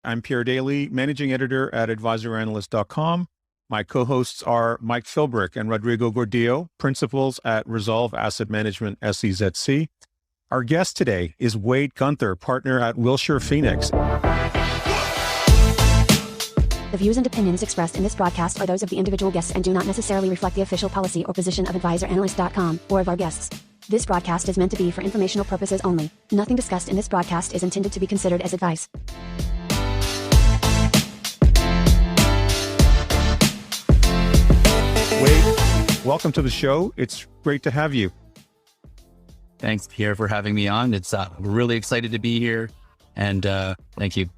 I'm Pierre Daly, managing editor at advisoranalyst.com. My co-hosts are Mike Philbrick and Rodrigo Gordillo, principals at Resolve Asset Management SEZC. Our guest today is Wade Guenther, partner at Wilshire Phoenix. The views and opinions expressed in this broadcast are those of the individual guests and do not necessarily reflect the official policy or position of advisoranalyst.com or of our guests. This broadcast is meant to be for informational purposes only. Nothing discussed in this broadcast is intended to be considered as advice. Wade, welcome to the show. It's great to have you. Thanks, Pierre, for having me on. It's really excited to be here, and thank you.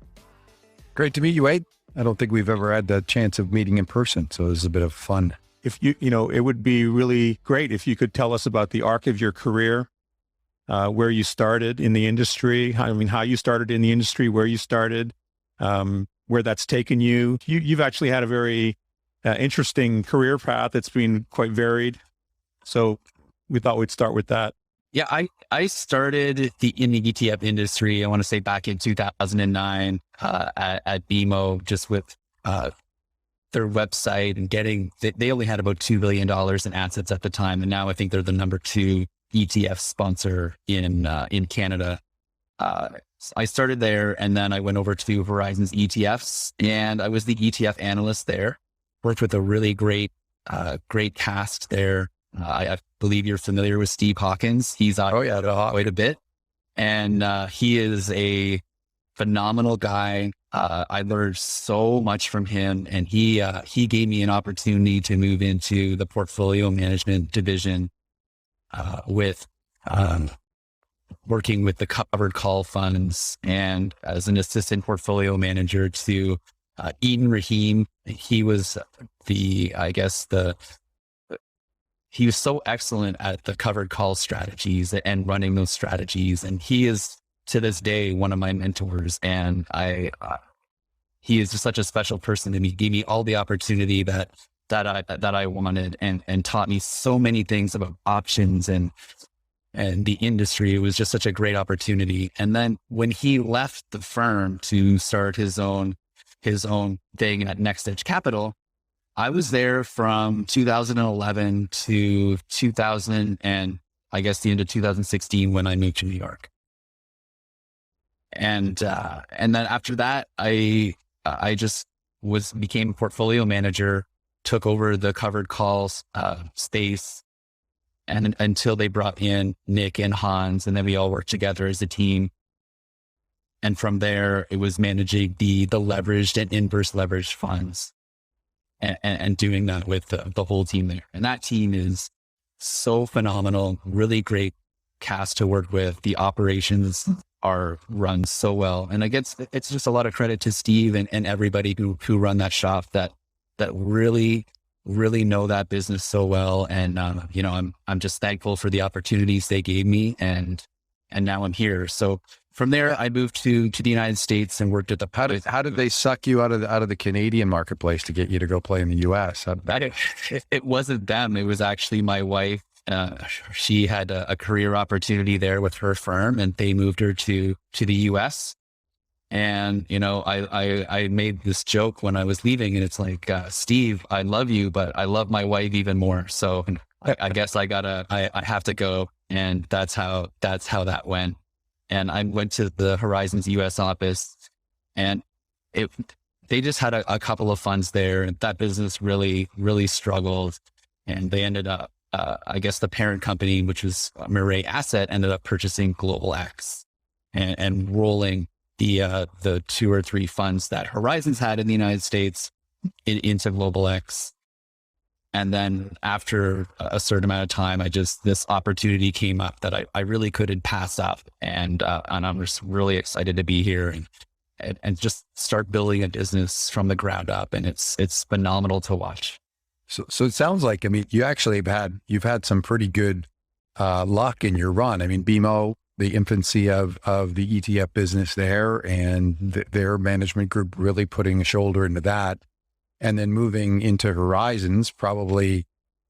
Great to meet you, Wade. I don't think we've ever had the chance of meeting in person, so this is a bit of fun. If you it would be really great if you could tell us about the arc of your career, where you started in the industry. How you started in the industry, where you started, where that's taken you. You've actually had a very interesting career path that's been quite varied. So we thought we'd start with that. Yeah, I started in the ETF industry, I want to say back in 2009 at BMO, just with their website and they only had about $2 billion in assets at the time. And now I think they're the number 2 ETF sponsor in Canada. I started there, and then I went over to Horizons ETFs, and I was the ETF analyst there. Worked with a really great cast there. I believe you're familiar with Steve Hawkins. He's on quite a bit. And he is a phenomenal guy. I learned so much from him, and he gave me an opportunity to move into the portfolio management division with working with the covered call funds and as an assistant portfolio manager to Eden Rahim. He was he was so excellent at the covered call strategies and running those strategies. And he is to this day one of my mentors. And he is just such a special person to me. He gave me all the opportunity that I wanted, and taught me so many things about options and the industry. It was just such a great opportunity. And then when he left the firm to start his own thing at Next Edge Capital, I was there from 2011 to 2000 and I guess the end of 2016 when I moved to New York. And then after that, I just became a portfolio manager, took over the covered calls space, and until they brought in Nick and Hans, and then we all worked together as a team. And from there, it was managing the leveraged and inverse leveraged funds. And doing that with the whole team there. And that team is so phenomenal, really great cast to work with. The operations are run so well. And I guess it's just a lot of credit to Steve and everybody who run that shop that really, really know that business so well. And, I'm just thankful for the opportunities they gave me, and now I'm here. So from there, I moved to the United States and worked at the. How did they suck you out of the Canadian marketplace to get you to go play in the U.S.? It wasn't them. It was actually my wife. She had a career opportunity there with her firm, and they moved her to the U.S. And I made this joke when I was leaving, and it's like, Steve, I love you, but I love my wife even more. So I guess I have to go, and that's how that went. And I went to the Horizons US office, and they just had a couple of funds there, and that business really, really struggled. And they ended up, I guess the parent company, which was Murray Asset, ended up purchasing Global X and rolling the 2 or 3 funds that Horizons had in the United States into Global X. And then after a certain amount of time, this opportunity came up that I really couldn't pass up. And I'm just really excited to be here and just start building a business from the ground up. And it's phenomenal to watch. So it sounds like, you've had some pretty good luck in your run. BMO, the infancy of the ETF business there, and their management group really putting a shoulder into that. And then moving into Horizons, probably,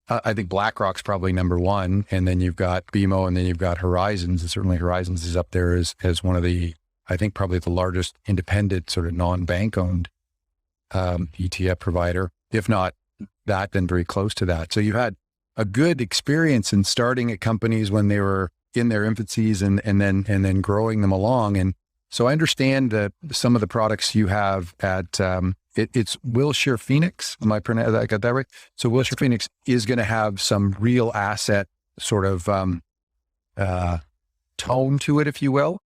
I think BlackRock's probably number 1. And then you've got BMO, and then you've got Horizons. And certainly Horizons is up there as one of the I think probably the largest independent sort of non-bank owned ETF provider, if not that, then very close to that. So you had a good experience in starting at companies when they were in their infancies and then growing them along. And so I understand that some of the products you have at it's Wilshire Phoenix. Am I pronouncing that? I got that right? So Wilshire Phoenix is going to have some real asset sort of tone to it, if you will.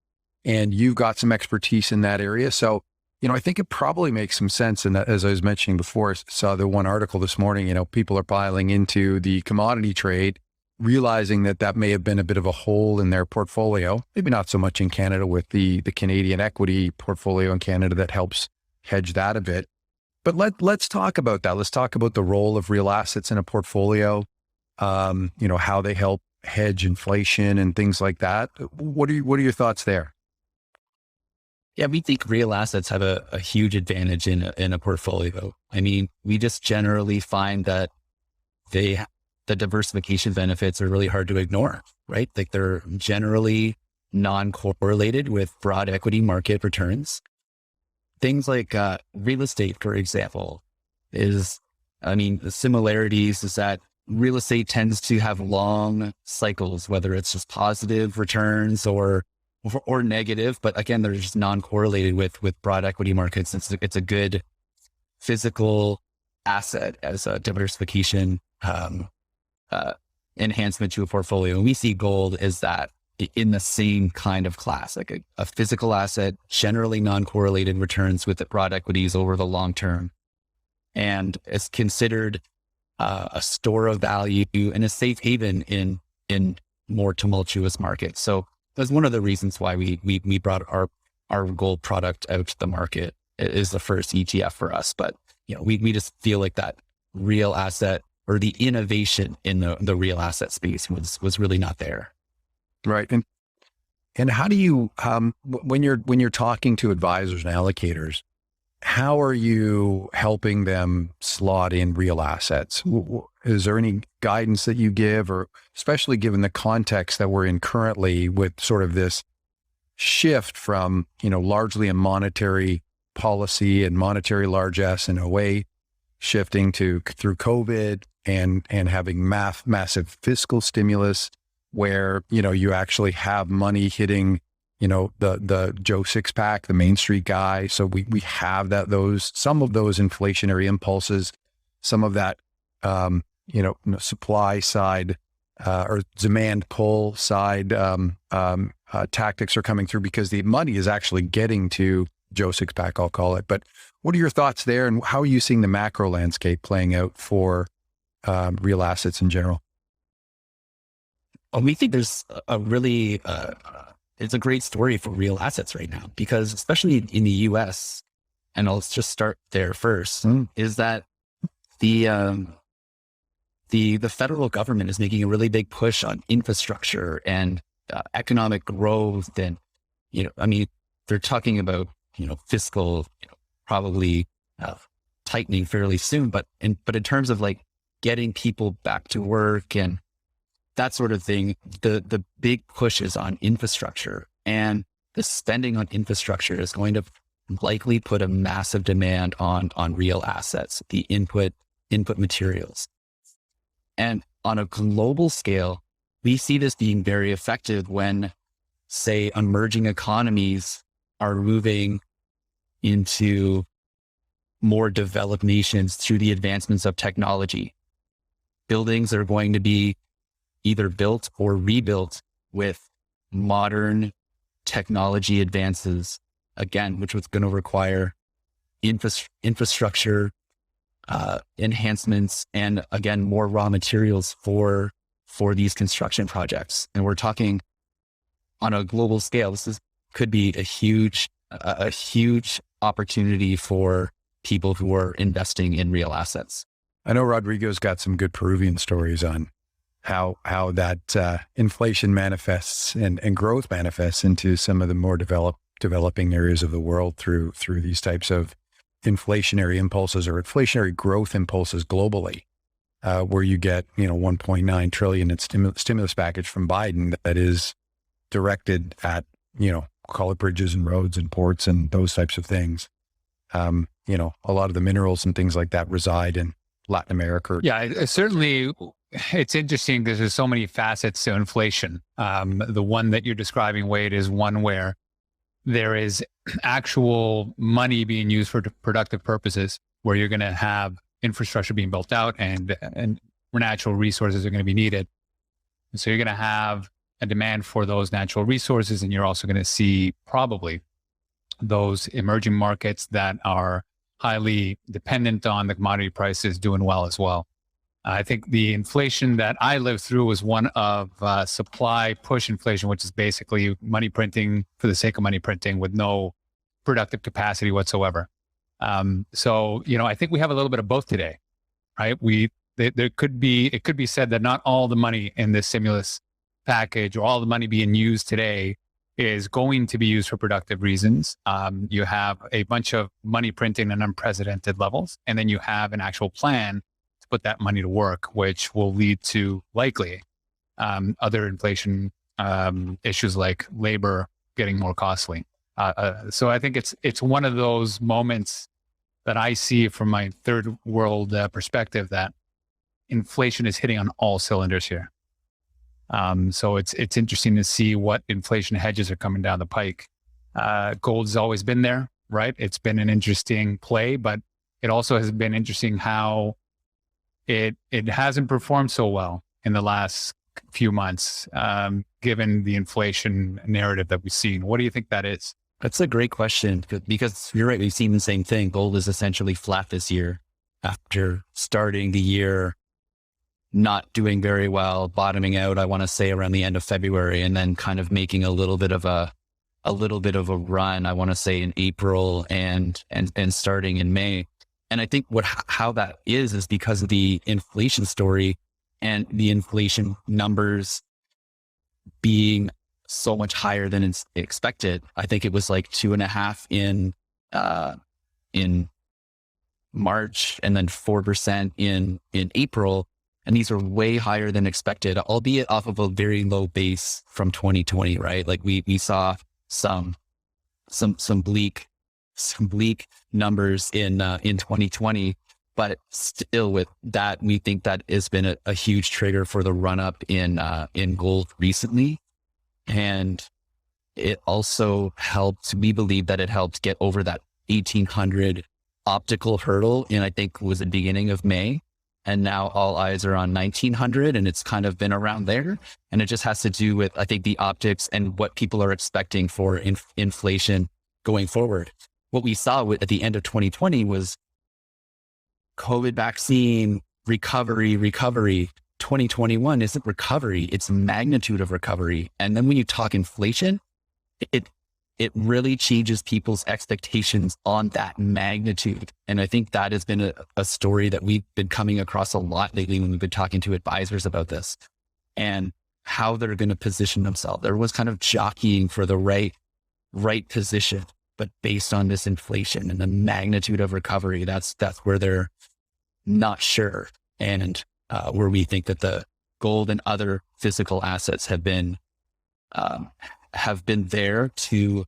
And you've got some expertise in that area. So, I think it probably makes some sense. And as I was mentioning before, I saw the one article this morning, people are piling into the commodity trade, realizing that may have been a bit of a hole in their portfolio. Maybe not so much in Canada with the Canadian equity portfolio in Canada that helps hedge that a bit. But let's talk about that. Let's talk about the role of real assets in a portfolio, how they help hedge inflation and things like that. What are your thoughts there? Yeah, we think real assets have a huge advantage in a portfolio. I mean, we just generally find that the diversification benefits are really hard to ignore, right? Like they're generally non-correlated with broad equity market returns. Things like real estate, for example, the similarities is that real estate tends to have long cycles, whether it's just positive returns or negative, but again, they're just non-correlated with broad equity markets. It's a good physical asset as a diversification enhancement to a portfolio. And we see gold as that in the same kind of class, like a physical asset, generally non-correlated returns with the broad equities over the long term. And it's considered a store of value and a safe haven in more tumultuous markets. So that's one of the reasons why we brought our gold product out to the market. It is the first ETF for us, but we just feel like that real asset or the innovation in the real asset space was really not there. Right. And how do you, when you're talking to advisors and allocators, how are you helping them slot in real assets? Is there any guidance that you give, or especially given the context that we're in currently with sort of this shift from, largely a monetary policy and monetary largesse and away shifting through COVID and having massive fiscal stimulus where, you actually have money hitting, the Joe Six-pack, the Main Street guy. So we have some of those inflationary impulses, some of that, supply side or demand pull side tactics are coming through because the money is actually getting to Joe Six-pack, I'll call it. But what are your thoughts there, and how are you seeing the macro landscape playing out for real assets in general? Well, we think there's a really, it's a great story for real assets right now, because especially in the US, and I'll just start there first, is that the federal government is making a really big push on infrastructure and economic growth. And, they're talking about, fiscal, probably tightening fairly soon, but in terms of like getting people back to work and that sort of thing, the big push is on infrastructure, and the spending on infrastructure is going to likely put a massive demand on real assets, the input materials. And on a global scale, we see this being very effective when, say, emerging economies are moving into more developed nations through the advancements of technology. Buildings are going to be either built or rebuilt with modern technology advances, again, which was going to require infrastructure enhancements and, again, more raw materials for these construction projects. And we're talking on a global scale. Could be a huge opportunity for people who are investing in real assets. I know Rodrigo's got some good Peruvian stories on how that inflation manifests and growth manifests into some of the more developing areas of the world through these types of inflationary impulses or inflationary growth impulses globally, where you get, $1.9 trillion in stimulus package from Biden that is directed at, call it bridges and roads and ports and those types of things. A lot of the minerals and things like that reside in Latin America. Yeah, certainly. It's interesting because there's so many facets to inflation. The one that you're describing, Wade, is one where there is actual money being used for productive purposes, where you're going to have infrastructure being built out and natural resources are going to be needed. And so you're going to have a demand for those natural resources, and you're also going to see probably those emerging markets that are highly dependent on the commodity prices doing well as well. I think the inflation that I lived through was one of supply push inflation, which is basically money printing for the sake of money printing with no productive capacity whatsoever. So, I think we have a little bit of both today, right? It could be said that not all the money in this stimulus package or all the money being used today is going to be used for productive reasons. You have a bunch of money printing at unprecedented levels, and then you have an actual plan to put that money to work, which will lead to likely other inflation issues like labor getting more costly. So I think it's one of those moments that I see from my third world perspective that inflation is hitting on all cylinders here. So it's interesting to see what inflation hedges are coming down the pike. Gold's always been there, right? It's been an interesting play, but it also has been interesting how it hasn't performed so well in the last few months, given the inflation narrative that we've seen. What do you think that is? That's a great question because you're right. We've seen the same thing. Gold is essentially flat this year after starting the year not doing very well, bottoming out, I want to say around the end of February, and then kind of making a little bit of a run, I want to say in April and starting in May. And I think how that is because of the inflation story and the inflation numbers being so much higher than it's expected. I think it was like 2.5% in March and then 4% in April. And these are way higher than expected, albeit off of a very low base from 2020, right? Like we saw some bleak numbers in 2020, but still with that, we think that has been a huge trigger for the run up in gold recently. And it also helped, we believe that it helped get over that 1800 optical hurdle in, I think was the beginning of May. And now all eyes are on 1900 and it's kind of been around there. And it just has to do with, I think, the optics and what people are expecting for inflation going forward. What we saw at the end of 2020 was COVID vaccine, recovery. 2021 isn't recovery, it's magnitude of recovery. And then when you talk inflation, it really changes people's expectations on that magnitude. And I think that has been a story that we've been coming across a lot lately when we've been talking to advisors about this and how they're going to position themselves. Everyone's kind of jockeying for the right position, but based on this inflation and the magnitude of recovery, that's where they're not sure. And where we think that the gold and other physical assets have been there to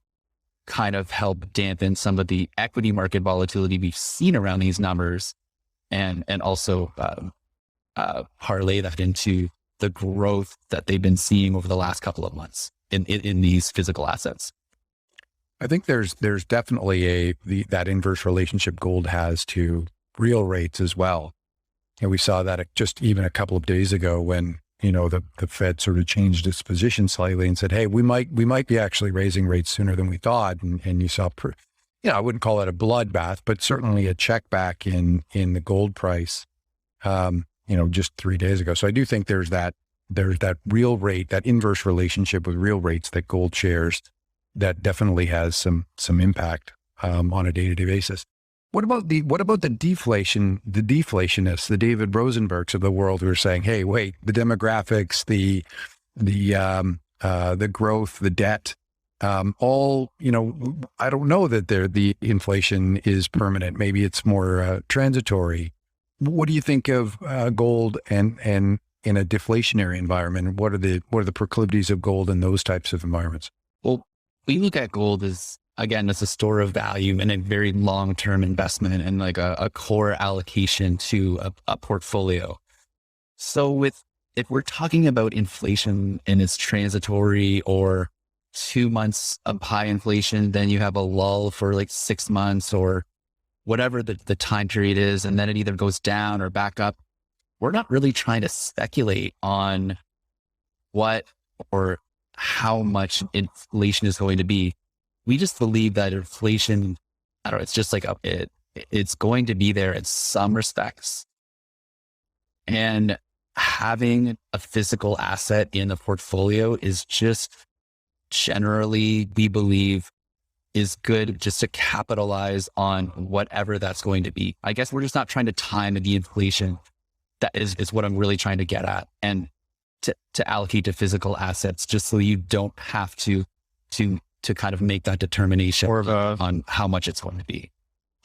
kind of help dampen some of the equity market volatility we've seen around these numbers and also parlay that into the growth that they've been seeing over the last couple of months in these physical assets. I think there's definitely that inverse relationship gold has to real rates as well. And we saw that just even a couple of days ago when, the Fed sort of changed its position slightly and said, hey, we might be actually raising rates sooner than we thought. And you saw, I wouldn't call it a bloodbath, but certainly a check back in the gold price, just 3 days ago. So I do think there's that real rate, that inverse relationship with real rates that gold shares that definitely has some impact on a day-to-day basis. What about the deflation, the deflationists, the David Rosenbergs of the world who are saying, hey, wait, the demographics, the growth, the debt, all, I don't know that the inflation is permanent. Maybe it's more transitory. What do you think of gold and in a deflationary environment? What are the proclivities of gold in those types of environments? Well, We look at gold as, again, as a store of value and a very long-term investment and like a core allocation to a portfolio. So if we're talking about inflation and it's transitory, or 2 months of high inflation, then you have a lull for like 6 months or whatever the time period is, and then it either goes down or back up. We're not really trying to speculate on what or how much inflation is going to be. We just believe that inflation, I don't know, it's just like it's going to be there in some respects. And having a physical asset in a portfolio is just generally, we believe, is good just to capitalize on whatever that's going to be. I guess we're just not trying to time the inflation. That is what I'm really trying to get at. And to allocate to physical assets, just so you don't have to kind of make that determination on how much it's going to be.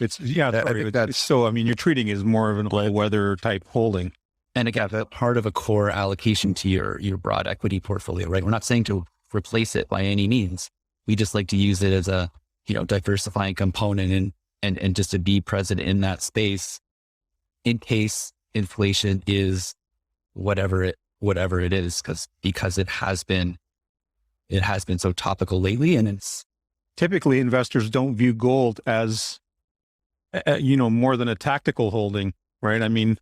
So, I mean, you're treating it as more of an all-weather type holding. And again, part of a core allocation to your broad equity portfolio, right? We're not saying to replace it by any means. We just like to use it as a, diversifying component and just to be present in that space in case inflation is whatever it is, because it has been so topical lately. And it's typically investors don't view gold as, more than a tactical holding, right? I mean,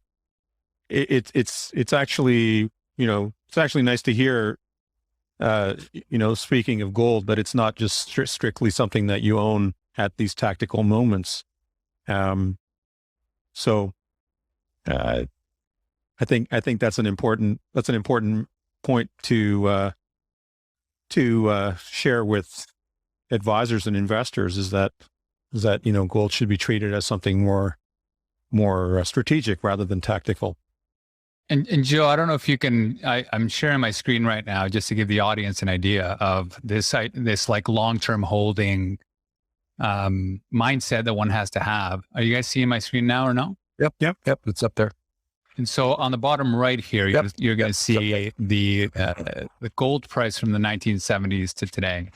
it's actually, it's actually nice to hear, speaking of gold, but it's not just strictly something that you own at these tactical moments. I think that's an important point to share with advisors and investors is that gold should be treated as something more strategic rather than tactical. And Joe, I don't know if you can, I'm sharing my screen right now just to give the audience an idea of this like long-term holding mindset that one has to have. Are you guys seeing my screen now or no? Yep. It's up there. And so on the bottom right here, you're going to see the gold price from the 1970s to today,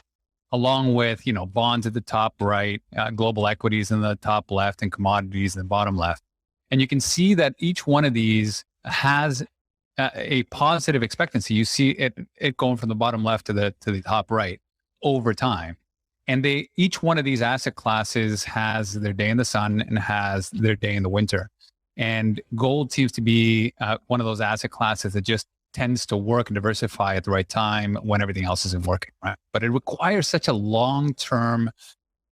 along with, bonds at the top right, global equities in the top left, and commodities in the bottom left. And you can see that each one of these has a positive expectancy. You see it going from the bottom left to the top right over time. And each one of these asset classes has their day in the sun and has their day in the winter. And gold seems to be one of those asset classes that just tends to work and diversify at the right time when everything else isn't working, right? But it requires such a long-term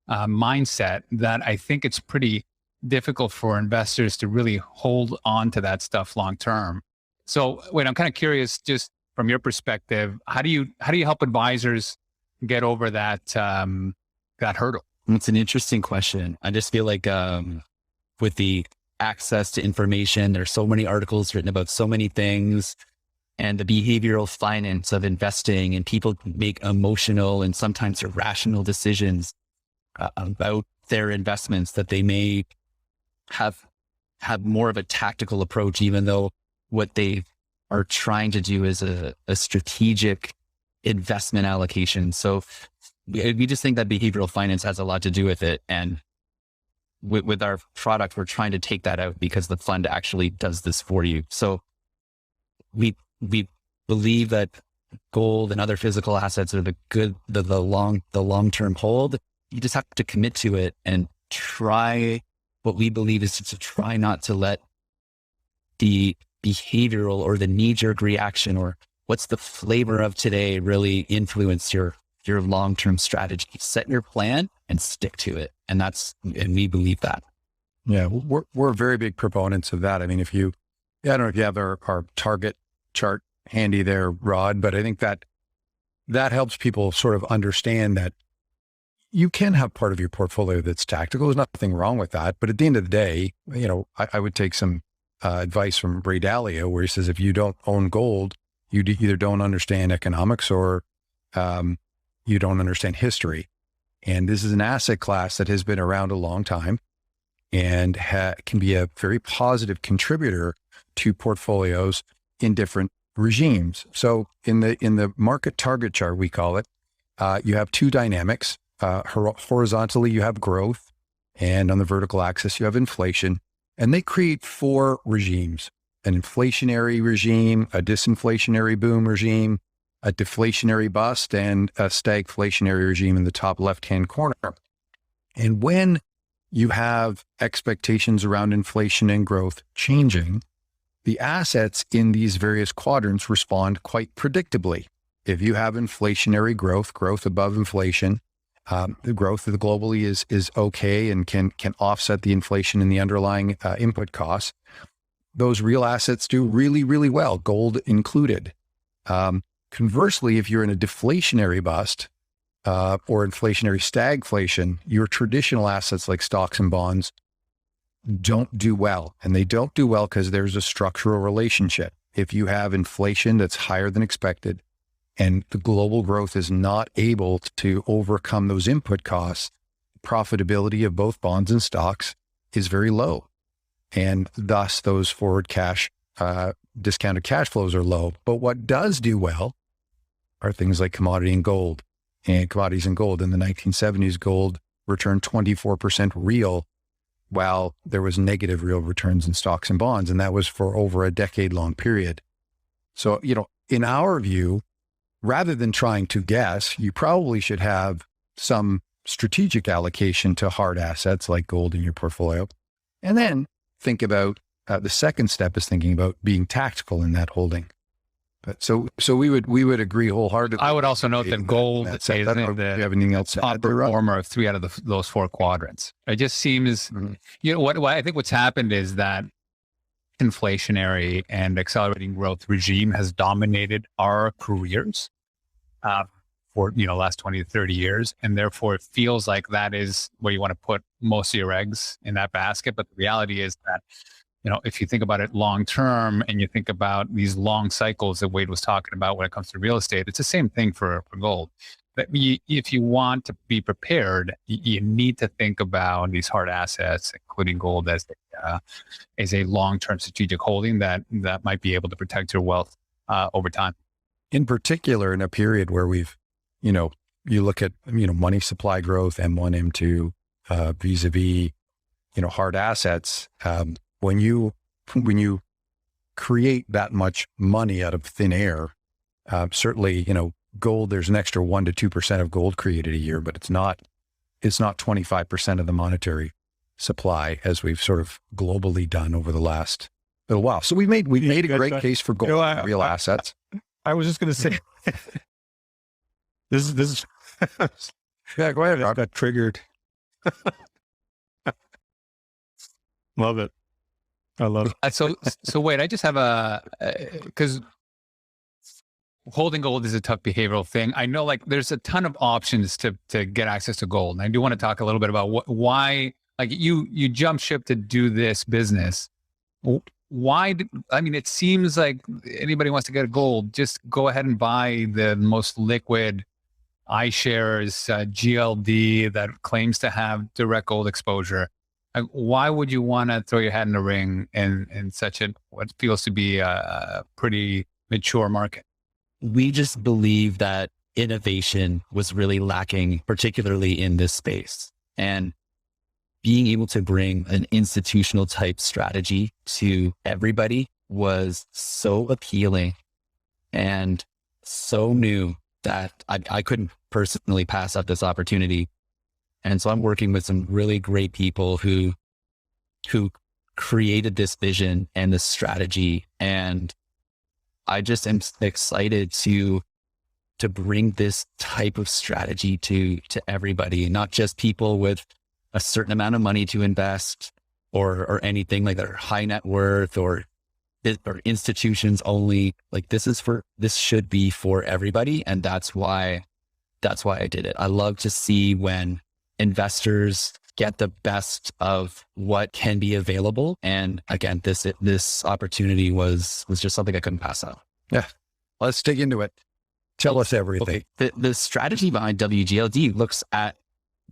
mindset that I think it's pretty difficult for investors to really hold on to that stuff long-term. So wait, I'm kind of curious, just from your perspective, how do you help advisors get over that hurdle? It's an interesting question. I just feel like with the access to information, there's so many articles written about so many things, and the behavioral finance of investing, and people make emotional and sometimes irrational decisions about their investments that they may have more of a tactical approach, even though what they are trying to do is a strategic investment allocation. So we just think that behavioral finance has a lot to do with it. And with our product, we're trying to take that out because the fund actually does this for you. So we believe that gold and other physical assets are the long-term hold. You just have to commit to it and try. What we believe is to try not to let the behavioral or the knee-jerk reaction or what's the flavor of today really influence your long-term strategy. Set your plan and stick to it. And we believe that. Yeah, we're very big proponents of that. I mean, I don't know if you have our target chart handy there, Rod, but I think that helps people sort of understand that you can have part of your portfolio that's tactical. There's nothing wrong with that. But at the end of the day, I would take some advice from Ray Dalio, where he says, if you don't own gold, you either don't understand economics or you don't understand history. And this is an asset class that has been around a long time and can be a very positive contributor to portfolios in different regimes. So in the market target chart, we call it, you have two dynamics. Horizontally, you have growth, and on the vertical axis, you have inflation. And they create four regimes: an inflationary regime, a disinflationary boom regime, a deflationary bust, and a stagflationary regime in the top left-hand corner. And when you have expectations around inflation and growth changing, the assets in these various quadrants respond quite predictably. If you have inflationary growth above inflation, the growth of the globally is okay and can offset the inflation in the underlying input costs. Those real assets do really, really well, gold included. Conversely, if you're in a deflationary bust or inflationary stagflation, your traditional assets like stocks and bonds don't do well. And they don't do well because there's a structural relationship. If you have inflation that's higher than expected and the global growth is not able to overcome those input costs, profitability of both bonds and stocks is very low. And thus those forward cash, discounted cash flows are low. But what does do well are things like commodities and gold. In the 1970s, gold returned 24% real, while there was negative real returns in stocks and bonds. And that was for over a decade-long period. So, in our view, rather than trying to guess, you probably should have some strategic allocation to hard assets like gold in your portfolio. And then think about the second step is thinking about being tactical in that holding. But so we would agree wholeheartedly. I would also note that gold is do you have anything else to top add there, Rob? performer of three out of those four quadrants. It just seems, what I think what's happened is that inflationary and accelerating growth regime has dominated our careers for last 20 to 30 years, and therefore it feels like that is where you want to put most of your eggs in that basket. But the reality is that if you think about it long term and you think about these long cycles that Wade was talking about when it comes to real estate, it's the same thing for gold. But if you want to be prepared, you need to think about these hard assets, including gold, as a long-term strategic holding that might be able to protect your wealth over time. In particular, in a period where we've, you look at, money supply growth, M1, M2, vis-a-vis, hard assets, when you create that much money out of thin air, certainly, gold, there's an extra 1% to 2% of gold created a year, but it's not 25% of the monetary supply as we've sort of globally done over the last little while. So we made a great case for gold, real assets. I was just going to say, this is yeah, go ahead. I got triggered. Love it. I love it. So wait, I just have because holding gold is a tough behavioral thing. I know there's a ton of options to get access to gold. And I do want to talk a little bit about why, you jump ship to do this business. Why? It seems like anybody wants to get gold, just go ahead and buy the most liquid iShares GLD that claims to have direct gold exposure. Why would you want to throw your hat in the ring in such what feels to be a pretty mature market? We just believe that innovation was really lacking, particularly in this space. And being able to bring an institutional type strategy to everybody was so appealing and so new that I couldn't personally pass up this opportunity. And so I'm working with some really great people who created this vision and this strategy. And I just am excited to bring this type of strategy to everybody, not just people with a certain amount of money to invest or anything like that, or high net worth or institutions only. This should be for everybody. And that's why I did it. I love to see when investors get the best of what can be available. And again, this opportunity was just something I couldn't pass up. Yeah. Let's dig into it. Tell us everything. Okay. The strategy behind WGLD looks at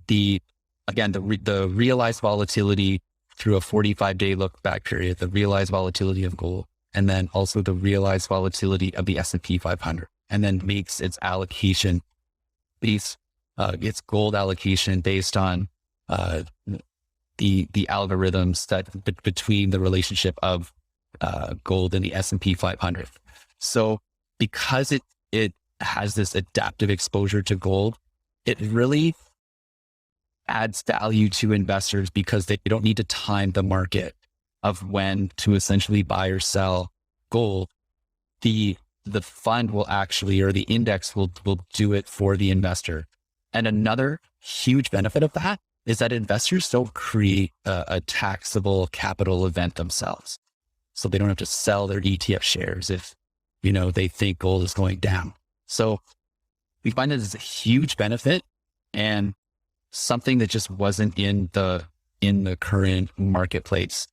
the realized volatility through a 45-day look back period, the realized volatility of gold, and then also the realized volatility of the S&P 500, and then makes its allocation base its gold allocation based on the algorithms that between the relationship of gold and the S&P 500. So because it has this adaptive exposure to gold, it really adds value to investors because they don't need to time the market of when to essentially buy or sell gold. The fund will actually, or the index will do it for the investor. And another huge benefit of that is that investors don't create a taxable capital event themselves. So they don't have to sell their ETF shares if, they think gold is going down. So we find that it's a huge benefit and something that just wasn't in the current marketplace.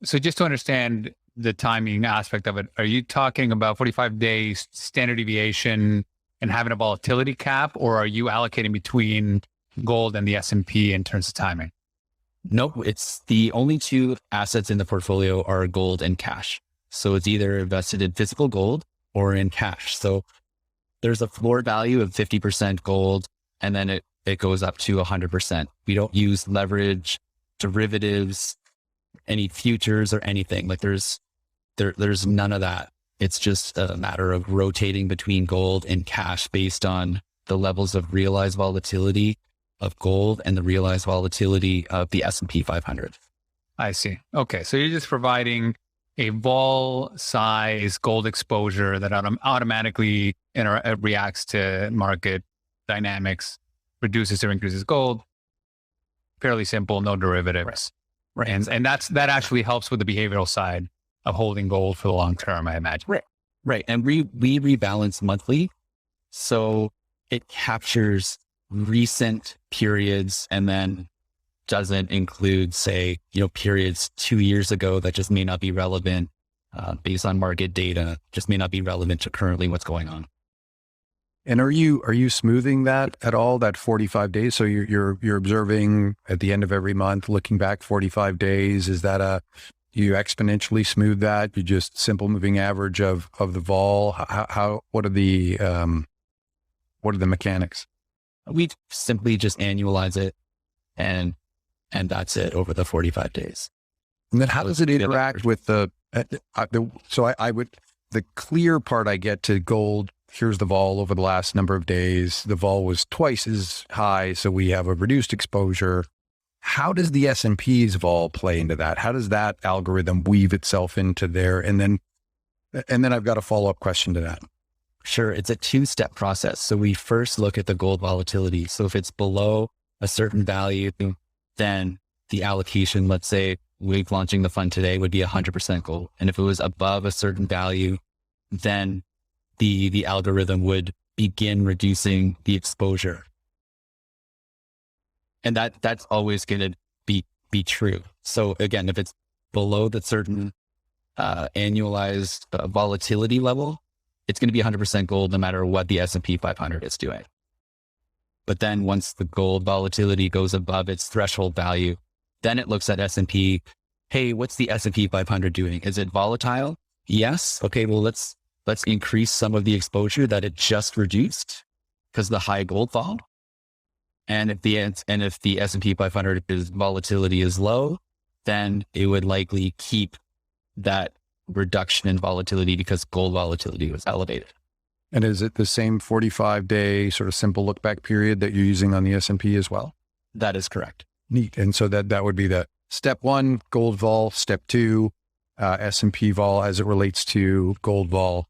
So just to understand the timing aspect of it, are you talking about 45 days standard deviation and having a volatility cap, or are you allocating between gold and the S&P in terms of timing? Nope. It's the only two assets in the portfolio are gold and cash. So it's either invested in physical gold or in cash. So there's a floor value of 50% gold, and then it goes up to 100%. We don't use leverage, derivatives, any futures or anything. Like there's none of that. It's just a matter of rotating between gold and cash based on the levels of realized volatility of gold and the realized volatility of the S&P 500. I see. Okay. So you're just providing a vol size gold exposure that automatically reacts to market dynamics, reduces or increases gold. Fairly simple, no derivatives. Right. And that actually helps with the behavioral side of holding gold for the long term, I imagine. Right. And we rebalance monthly. So it captures recent periods and then doesn't include, say, periods 2 years ago that just may not be relevant based on market data, just may not be relevant to currently what's going on. And are you smoothing that at all, that 45 days? So you're observing at the end of every month, looking back 45 days. Is that you exponentially smooth that? You just simple moving average of the vol? What are the mechanics? We simply just annualize it and that's it over the 45 days. And then how does it interact with the clear part I get to gold? Here's the vol over the last number of days. The vol was twice as high, so we have a reduced exposure. How does the S&P's vol play into that? How does that algorithm weave itself into there? And then I've got a follow-up question to that. Sure. It's a two-step process. So we first look at the gold volatility. So if it's below a certain value, then the allocation, let's say week launching the fund today, would be 100% gold. And if it was above a certain value, then the algorithm would begin reducing the exposure. And that's always going to be true. So again, if it's below the certain annualized volatility level, it's going to be 100% gold no matter what the S&P 500 is doing. But then once the gold volatility goes above its threshold value, then it looks at S&P. Hey, what's the S&P 500 doing? Is it volatile? Yes. Okay, well, let's increase some of the exposure that it just reduced because of the high gold vol. And if the S&P 500 volatility is low, then it would likely keep that reduction in volatility because gold volatility was elevated. And is it the same 45-day sort of simple look back period that you're using on the S&P as well? That is correct. Neat. And so that would be the step one, gold vol, step two, S&P vol as it relates to gold vol,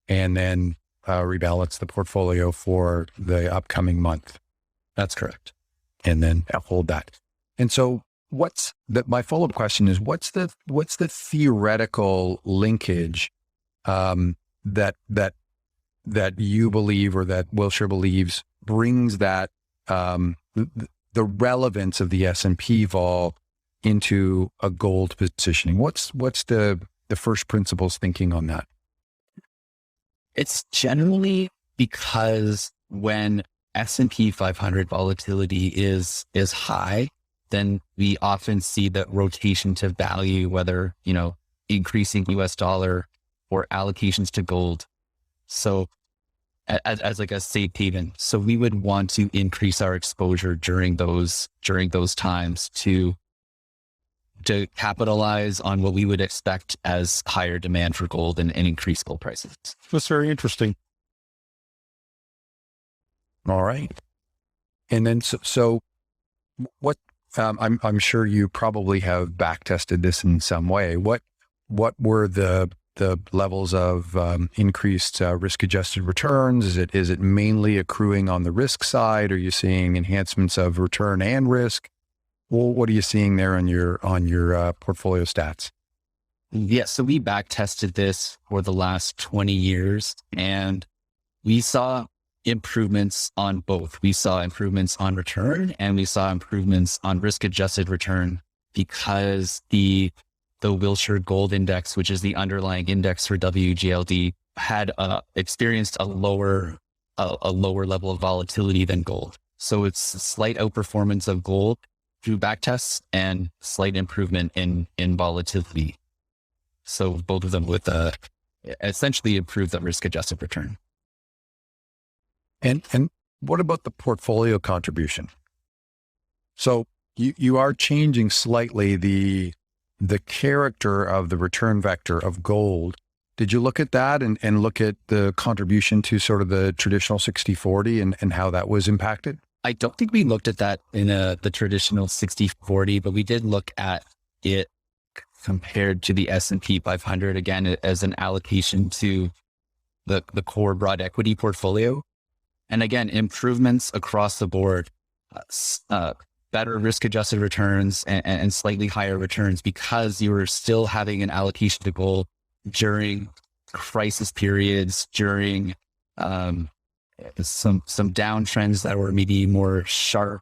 and then rebalance the portfolio for the upcoming month. That's correct. And then hold that. And so my follow-up question is, what's the theoretical linkage that you believe, or that Wilshire believes, brings that the relevance of the S&P vol into a gold positioning? What's the first principles thinking on that? It's generally because when S&P 500 volatility is high, then we often see that rotation to value, whether, increasing US dollar or allocations to gold. So as like a safe haven. So we would want to increase our exposure during those times to capitalize on what we would expect as higher demand for gold and increased gold prices. That's very interesting. All right. And then, so what, I'm sure you probably have back tested this in some way. What were the levels of increased risk adjusted returns? Is it mainly accruing on the risk side? Are you seeing enhancements of return and risk? Well, what are you seeing there on your portfolio stats? Yeah, so we back tested this for the last 20 years, and we saw improvements on both. We saw improvements on return, and we saw improvements on risk adjusted return, because the Wilshire Gold Index, which is the underlying index for WGLD, had experienced a lower level of volatility than gold. So it's a slight outperformance of gold through backtests and slight improvement in volatility. So both of them with essentially improve the risk adjusted return. And what about the portfolio contribution? So you are changing slightly the character of the return vector of gold. Did you look at that and look at the contribution to sort of the traditional 60-40 and how that was impacted? I don't think we looked at that in the traditional 60-40, but we did look at it compared to the S&P 500, again, as an allocation to the core broad equity portfolio. And again, improvements across the board, better risk-adjusted returns and slightly higher returns, because you were still having an allocation to gold during crisis periods, during some downtrends that were maybe more sharp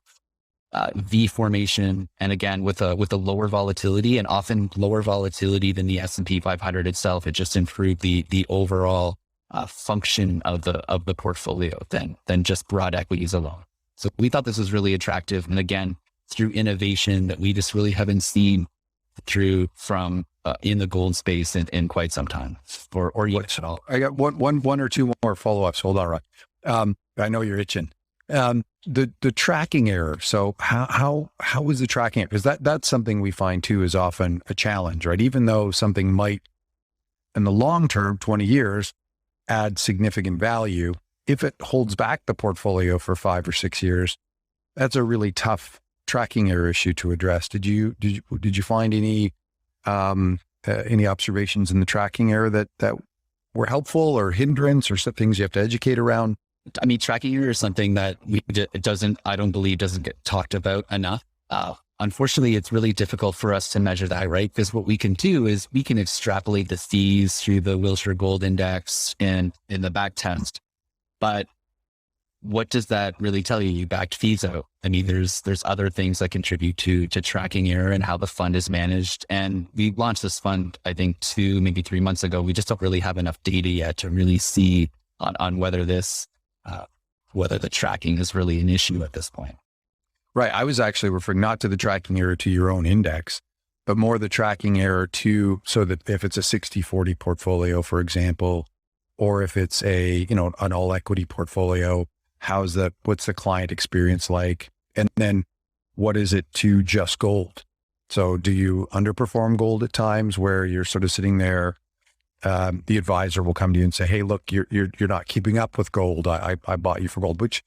V formation, and again with a lower volatility, and often lower volatility than the S&P 500 itself. It just improved the overall function of the portfolio than just broad equities alone. So we thought this was really attractive, and again, through innovation that we just really haven't seen from in the gold space in quite some time, or yet at all. I got one or two more follow-ups. Hold on, Rod. I know you're itching. The tracking error. So how is the tracking error? Because that's something we find too is often a challenge, right? Even though something might, in the long term, 20 years, add significant value, if it holds back the portfolio for 5 or 6 years, that's a really tough tracking error issue to address. Did you find any observations in the tracking error that were helpful, or hindrance, or some things you have to educate around? I mean, tracking error is something that I don't believe doesn't get talked about enough. Unfortunately, it's really difficult for us to measure that, right? Because what we can do is we can extrapolate the fees through the Wilshire Gold Index and in the back test. But what does that really tell you? You backed fees out. I mean, there's other things that contribute to tracking error and how the fund is managed. And we launched this fund, I think 2, maybe 3 months ago. We just don't really have enough data yet to really see on whether whether the tracking is really an issue at this point. Right. I was actually referring not to the tracking error to your own index, but more the tracking error so that if it's a 60-40 portfolio, for example, or if it's an all equity portfolio, what's the client experience like? And then what is it to just gold? So do you underperform gold at times where you're sort of sitting there? The advisor will come to you and say, "Hey, look, you're not keeping up with gold. I bought you for gold," which,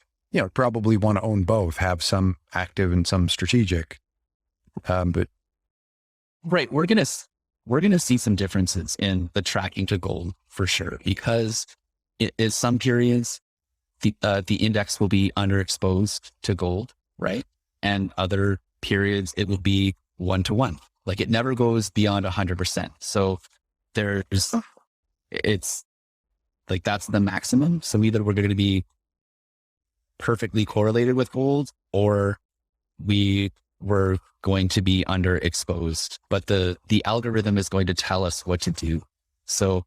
probably want to own both, have some active and some strategic. But right, we're gonna see some differences in the tracking to gold for sure, because it is some periods the index will be underexposed to gold, right, and other periods it will be 1-to-1. Like it never goes beyond 100%. So it's like that's the maximum. So either we're going to be perfectly correlated with gold, or we were going to be underexposed. But the algorithm is going to tell us what to do. So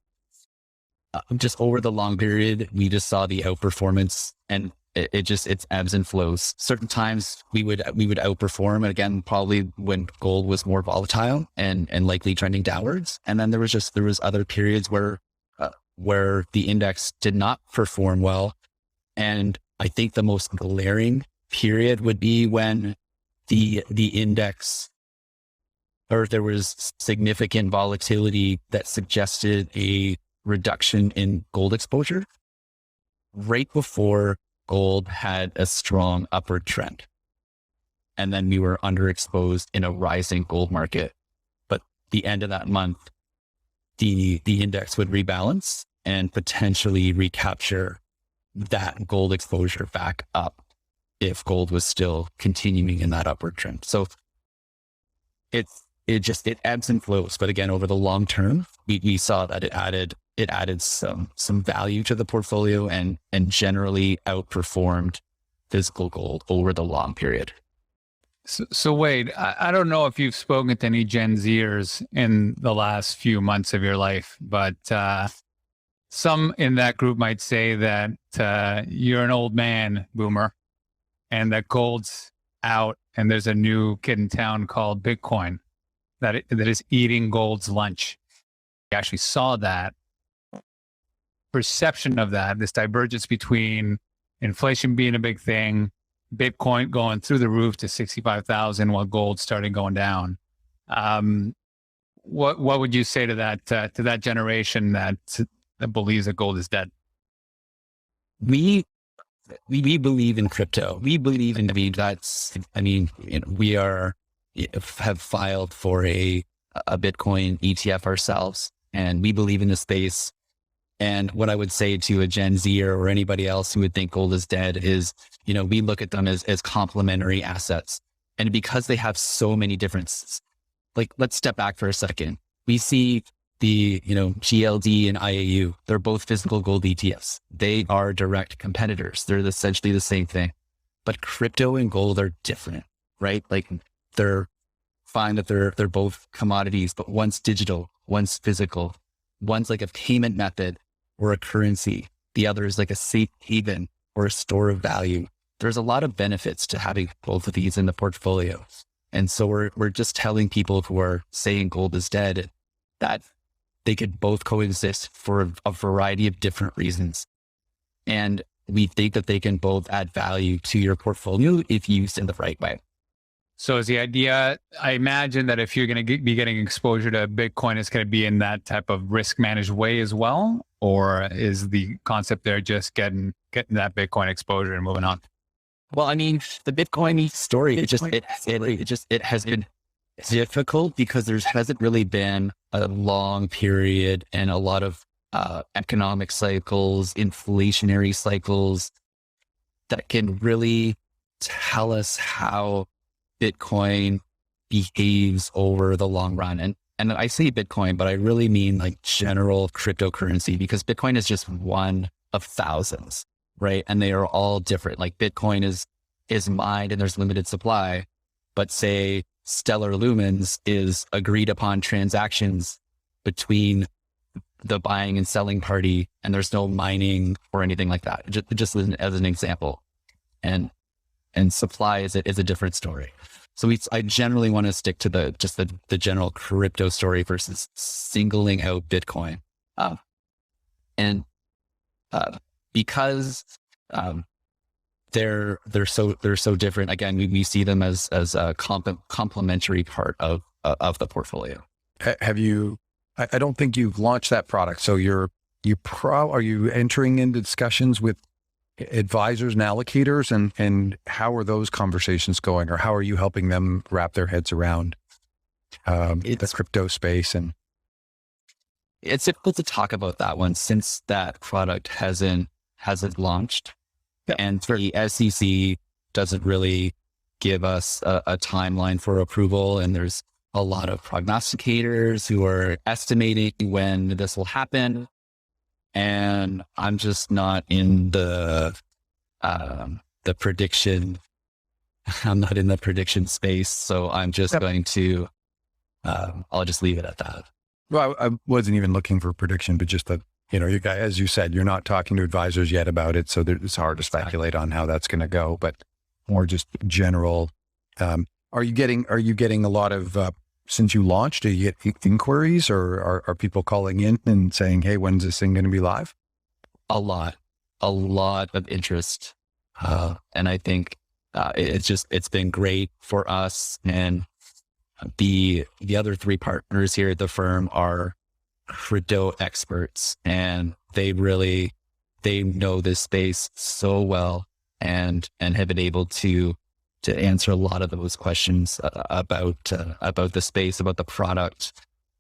just over the long period, we just saw the outperformance, and it's ebbs and flows. Certain times we would outperform, and again, probably when gold was more volatile and likely trending downwards. And then there was other periods where where the index did not perform well. And I think the most glaring period would be when the index, or there was significant volatility that suggested a reduction in gold exposure right before gold had a strong upward trend. And then we were underexposed in a rising gold market. But the end of that month, the index would rebalance and potentially recapture that gold exposure back up if gold was still continuing in that upward trend. So it ebbs and flows. But again, over the long term, we saw that it added some value to the portfolio and generally outperformed physical gold over the long period. So Wade, I don't know if you've spoken to any Gen Zers in the last few months of your life, but some in that group might say that you're an old man, boomer, and that gold's out and there's a new kid in town called Bitcoin that is eating gold's lunch. I actually saw that perception of that, this divergence between inflation being a big thing, Bitcoin going through the roof to 65,000 while gold started going down. What would you say to that generation that believes that gold is dead? We believe in crypto. We believe in, we have filed for a Bitcoin ETF ourselves, and we believe in the space. And what I would say to a Gen Z or anybody else who would think gold is dead is, we look at them as complementary assets. And because they have so many differences, like, let's step back for a second. We see the, GLD and IAU, they're both physical gold ETFs. They are direct competitors. They're essentially the same thing, but crypto and gold are different, right? Like, they're fine that they're both commodities, but one's digital, one's physical, one's like a payment method or a currency. The other is like a safe haven or a store of value. There's a lot of benefits to having both of these in the portfolio. And so we're just telling people who are saying gold is dead that they could both coexist for a variety of different reasons. And we think that they can both add value to your portfolio if used in the right way. So is the idea, I imagine that if you're going to be getting exposure to Bitcoin, it's going to be in that type of risk managed way as well? Or is the concept there just getting that Bitcoin exposure and moving on? Well, the Bitcoin story, it has been difficult because there hasn't really been a long period and a lot of economic cycles, inflationary cycles that can really tell us how Bitcoin behaves over the long run. And I say Bitcoin, but I really mean like general cryptocurrency, because Bitcoin is just one of thousands, right? And they are all different. Like, Bitcoin is mined and there's limited supply, but say Stellar Lumens is agreed upon transactions between the buying and selling party, and there's no mining or anything like that. Just as an example. And supply is a different story. So I generally want to stick to the general crypto story versus singling out Bitcoin. Because they're so different. Again, we see them as a complementary part of the portfolio. Have you? I don't think you've launched that product. So are you entering into discussions with advisors and allocators, and how are those conversations going, or how are you helping them wrap their heads around the crypto space? And it's difficult to talk about that one since that product hasn't launched. Yeah. And the SEC doesn't really give us a timeline for approval. And there's a lot of prognosticators who are estimating when this will happen. And I'm just not in the prediction. I'm not in the prediction space. So I'm just going to, I'll just leave it at that. Well, I wasn't even looking for prediction, but just that, you guys, as you said, you're not talking to advisors yet about it. So it's hard to speculate on how that's going to go, but more just general. Are you getting a lot of since you launched? Do you get inquiries, or are people calling in and saying, hey, when's this thing going to be live? A lot of interest. And I think it's been great for us. And the other three partners here at the firm are crypto experts, and they know this space so well, and have been able to answer a lot of those questions about the space, about the product.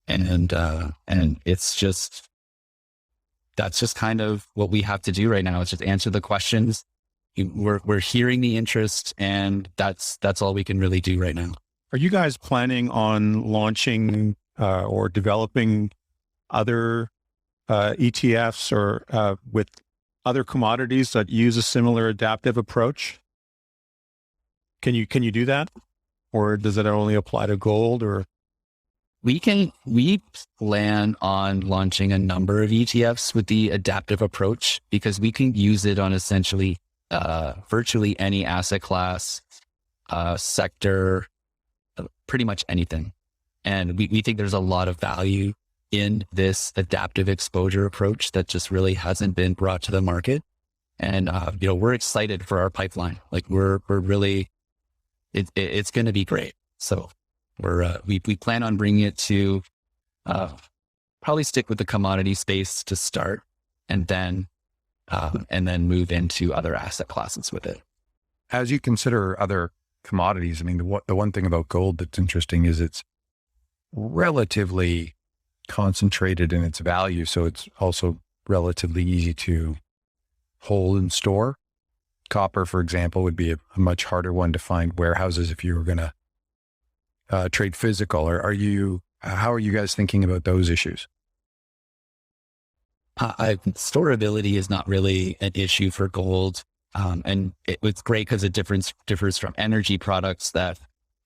And that's just kind of what we have to do right now, is just answer the questions. We're hearing the interest, and that's all we can really do right now. Are you guys planning on launching or developing other ETFs or with other commodities that use a similar adaptive approach? Can you do that, or does it only apply to gold? Or we plan on launching a number of ETFs with the adaptive approach, because we can use it on essentially virtually any asset class, sector, pretty much anything. And we think there's a lot of value in this adaptive exposure approach that just really hasn't been brought to the market. And we're excited for our pipeline. Like we're really, it's going to be great. So we plan on bringing it to probably stick with the commodity space to start, and then move into other asset classes with it. As you consider other commodities, I mean, the one thing about gold that's interesting is it's relatively concentrated in its value. So it's also relatively easy to hold and store. Copper, for example, would be a much harder one to find warehouses if you were going to trade physical. Or how are you guys thinking about those issues? Storability is not really an issue for gold. And it's great because it differs from energy products that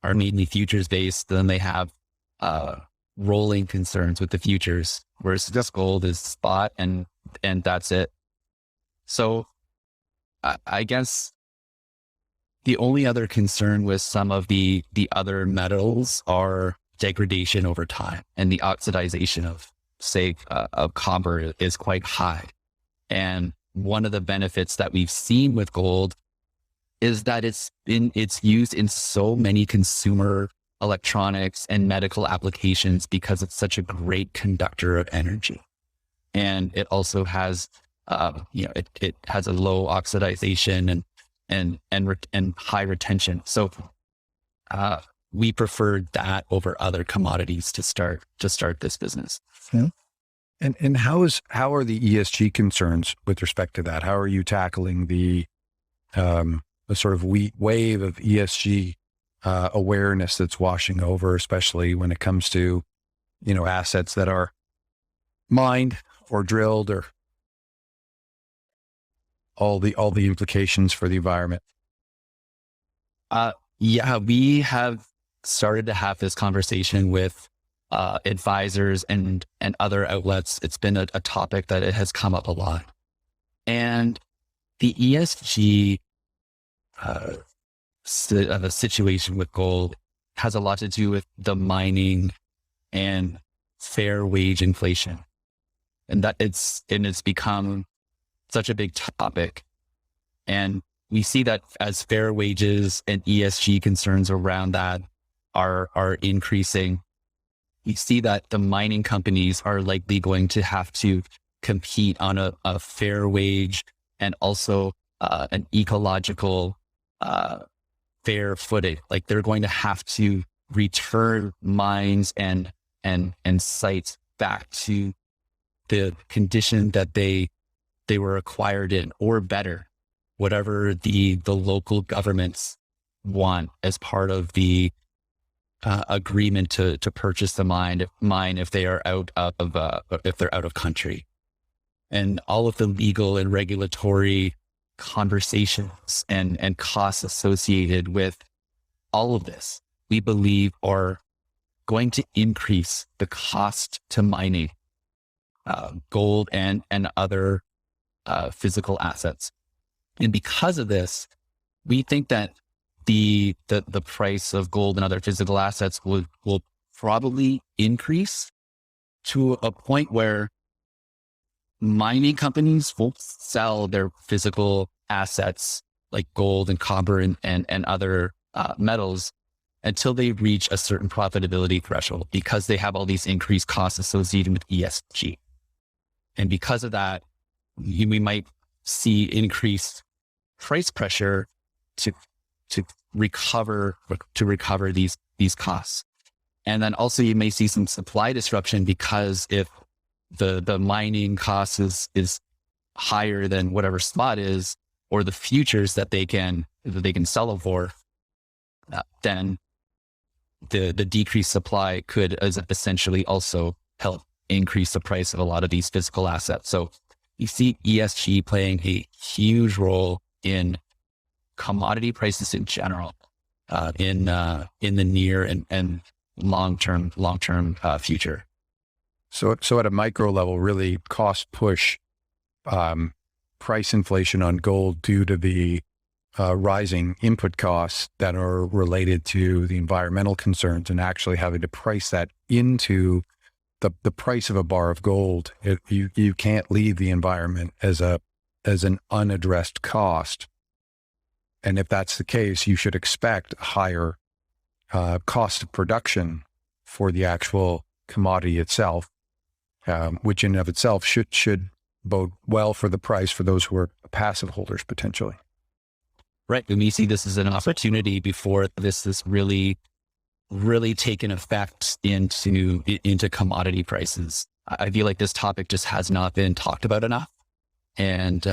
are mainly futures based. Then they have rolling concerns with the futures, whereas just gold is spot and that's it. So I guess the only other concern with some of the other metals are degradation over time, and the oxidization of, say, of copper is quite high. And one of the benefits that we've seen with gold is that it's used in so many consumer electronics and medical applications because it's such a great conductor of energy. And it also has, it has a low oxidization and high retention. So we preferred that over other commodities to start this business. Yeah. And how are the ESG concerns with respect to that? How are you tackling the sort of wave of ESG awareness that's washing over, especially when it comes to, assets that are mined or drilled, or all the implications for the environment? Yeah, we have started to have this conversation with advisors and other outlets. It's been a topic that it has come up a lot. And the ESG the situation with gold has a lot to do with the mining and fair wage inflation. And it's become such a big topic. And we see that as fair wages and ESG concerns around that are increasing, we see that the mining companies are likely going to have to compete on a fair wage and also an ecological fair footing. Like they're going to have to return mines and sites back to the condition that they were acquired in, or better, whatever the local governments want as part of the agreement to purchase the mine if they are out of country. And all of the legal and regulatory conversations and costs associated with all of this, we believe, are going to increase the cost to mining gold and other physical assets. And because of this, we think that the price of gold and other physical assets will probably increase to a point where mining companies will sell their physical assets like gold and copper and other metals until they reach a certain profitability threshold, because they have all these increased costs associated with ESG. And because of that, we might see increased price pressure to recover these costs. And then also you may see some supply disruption, because if the mining cost is higher than whatever spot is, or the futures that they can sell it for, then the decreased supply could essentially also help increase the price of a lot of these physical assets. So you see ESG playing a huge role in commodity prices in general, in the near and long-term future. So at a micro level, really cost push, price inflation on gold due to the rising input costs that are related to the environmental concerns, and actually having to price that into the price of a bar of gold. You can't leave the environment as an unaddressed cost. And if that's the case, you should expect a higher cost of production for the actual commodity itself, which in and of itself should bode well for the price for those who are passive holders potentially. Right. And we see this as an opportunity before this is really taken effect into commodity prices. I feel like this topic just has not been talked about enough, and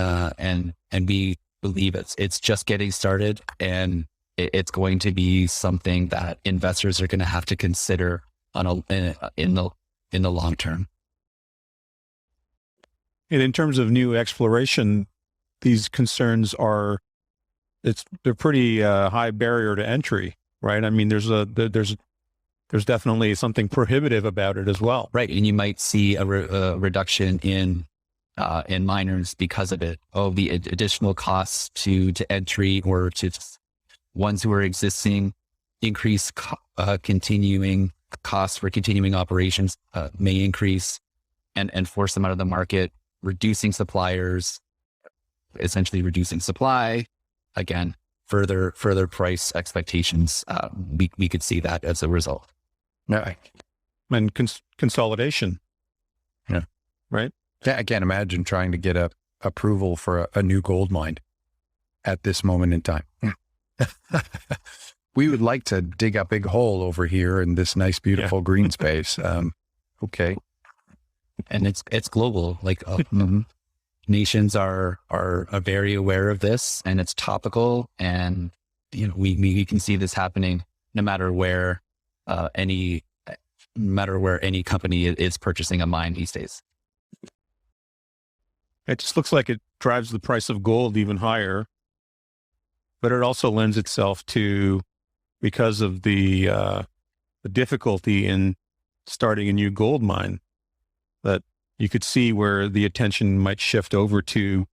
we believe it's just getting started, and it's going to be something that investors are going to have to consider in the long term. And in terms of new exploration, these concerns they're pretty high barrier to entry, right? I mean, there's definitely something prohibitive about it as well, right? And you might see a reduction in miners because of it. Oh, the additional costs to entry, or to ones who are existing, increased continuing costs for continuing operations may increase and force them out of the market, reducing suppliers, essentially reducing supply. Again, further price expectations. We could see that as a result. Yeah. And consolidation. Yeah. Right. Yeah, I can't imagine trying to get approval for a new gold mine at this moment in time. We would like to dig a big hole over here in this nice, beautiful green space. Okay. And it's global. Like nations are very aware of this, and it's topical. And we can see this happening no matter where any company is purchasing a mine these days. It just looks like it drives the price of gold even higher, but it also lends itself to, because of the difficulty in starting a new gold mine, that you could see where the attention might shift over to,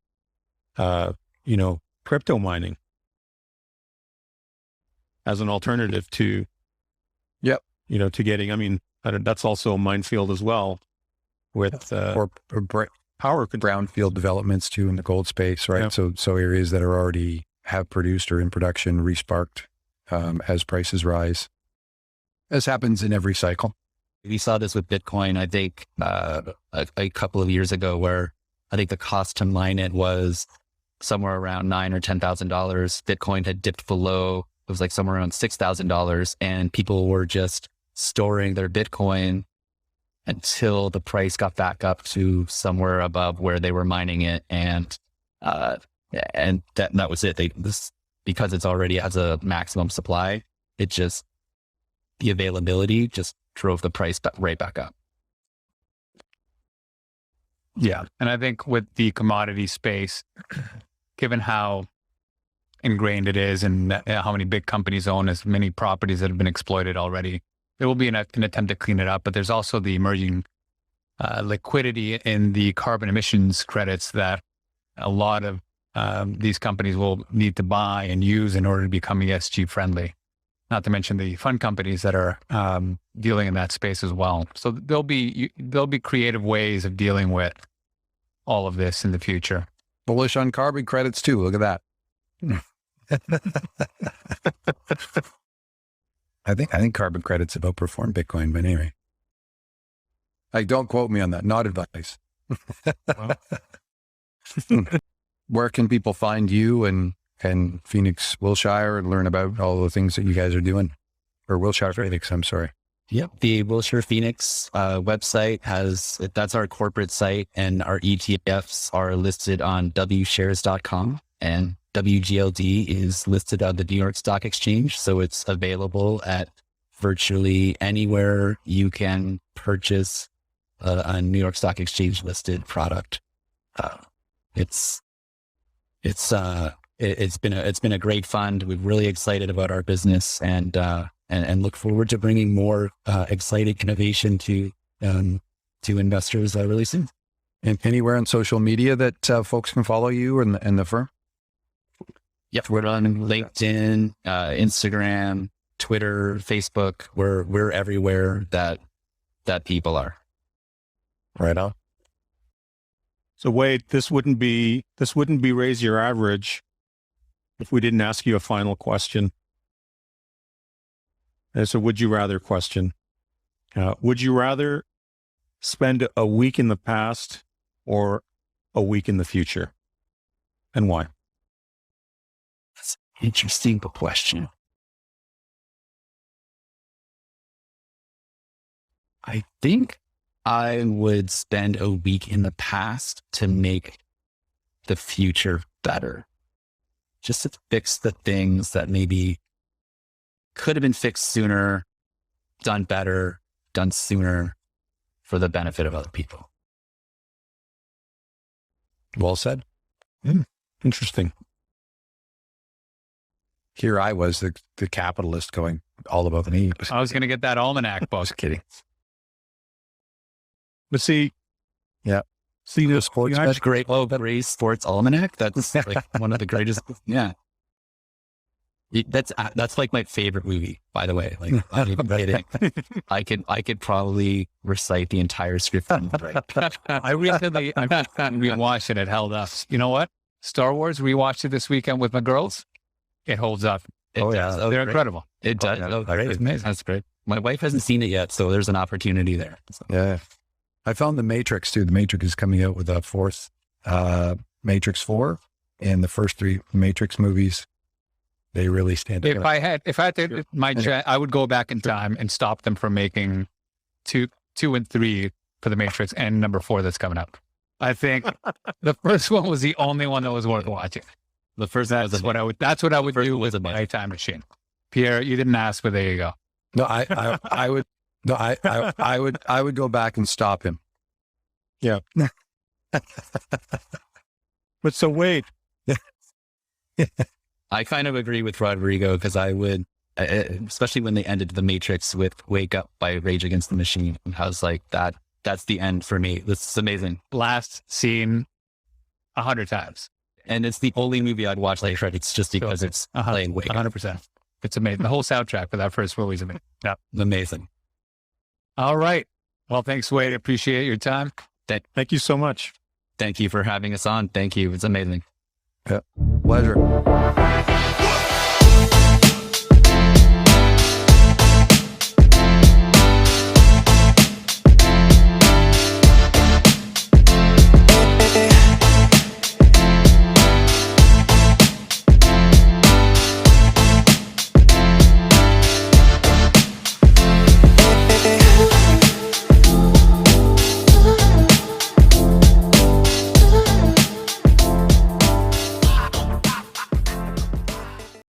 crypto mining as an alternative to, to getting. I mean, that's also a minefield as well, with or power brownfield developments too in the gold space, right? Yeah. So areas that are already have produced or in production resparked as prices rise, as happens in every cycle. We saw this with Bitcoin, I think, a couple of years ago, where I think the cost to mine it was somewhere around $9,000 or $10,000. Bitcoin had dipped below, it was like somewhere around $6,000, and people were just storing their Bitcoin until the price got back up to somewhere above where they were mining it, and that was it. Because it's already has a maximum supply, the availability just drove the price right back up. Yeah. And I think with the commodity space, given how ingrained it is and how many big companies own as many properties that have been exploited already, there will be an attempt to clean it up. But there's also the emerging liquidity in the carbon emissions credits that a lot of these companies will need to buy and use in order to become ESG friendly. not to mention the fund companies that are dealing in that space as well. So there'll be creative ways of dealing with all of this in the future. Bullish on carbon credits too. Look at that. I think carbon credits have outperformed Bitcoin, but anyway. Like, don't quote me on that. Not advice. Where can people find you and Phoenix Wilshire and learn about all the things that you guys are doing? Or Wilshire Phoenix, I'm sorry. Yep. The Wilshire Phoenix website that's our corporate site, and our ETFs are listed on wShares.com, and WGLD is listed on the New York Stock Exchange. So it's available at virtually anywhere you can purchase a New York Stock Exchange listed product. It's been a great fund. We're really excited about our business and look forward to bringing more exciting innovation to investors really soon. And anywhere on social media that folks can follow you and the firm? Yep, we're on LinkedIn, Instagram, Twitter, Facebook. We're everywhere that people are. Right on. So Wade, this wouldn't be raise your average if we didn't ask you a final question. It's a would you rather question. Would you rather spend a week in the past or a week in the future? And why? That's an interesting question. I think I would spend a week in the past to make the future better. Just to fix the things that maybe could have been fixed sooner, done better, done sooner for the benefit of other people. Well said. Interesting. Here I was, the capitalist going all about me. I was going to get that almanac book. Just kidding. But see, yeah. See the sports That's great. Oh, Ray's Sports Almanac. That's like one of the greatest. Yeah. That's like my favorite movie, by the way. Like, I'm even kidding. I could probably recite the entire script. I recently rewatched it. It held up. You know what? Star Wars, rewatched it this weekend with my girls. It holds up. Does. They're incredible. It does. Yeah. Oh, great. It's amazing. That's great. My wife hasn't seen it yet, so there's an opportunity there. So. Yeah. I found The Matrix too. The Matrix is coming out with a fourth Matrix 4, and the first 3 Matrix movies, they really stand out. If I had I would go back in time and stop them from making 2 and 3 for the Matrix and number 4 that's coming up. I think the first one was the only one that was worth watching. The first that's what I would do with my time machine. Pierre, you didn't ask, but there you go. No, I would. No, I would go back and stop him. Yeah. But so Wade. I kind of agree with Rodrigo because I would, especially when they ended The Matrix with Wake Up by Rage Against the Machine. I was like, that's the end for me. This is amazing. Last scene 100 times. And it's the only movie I'd watch later. It's just because it's playing Wake Up. 100%. It's amazing. The whole soundtrack for that first movie is amazing. Yeah. Amazing. All right. Well, thanks, Wade. Appreciate your time. Thank you so much. Thank you for having us on. Thank you. It's amazing. Yeah. Pleasure.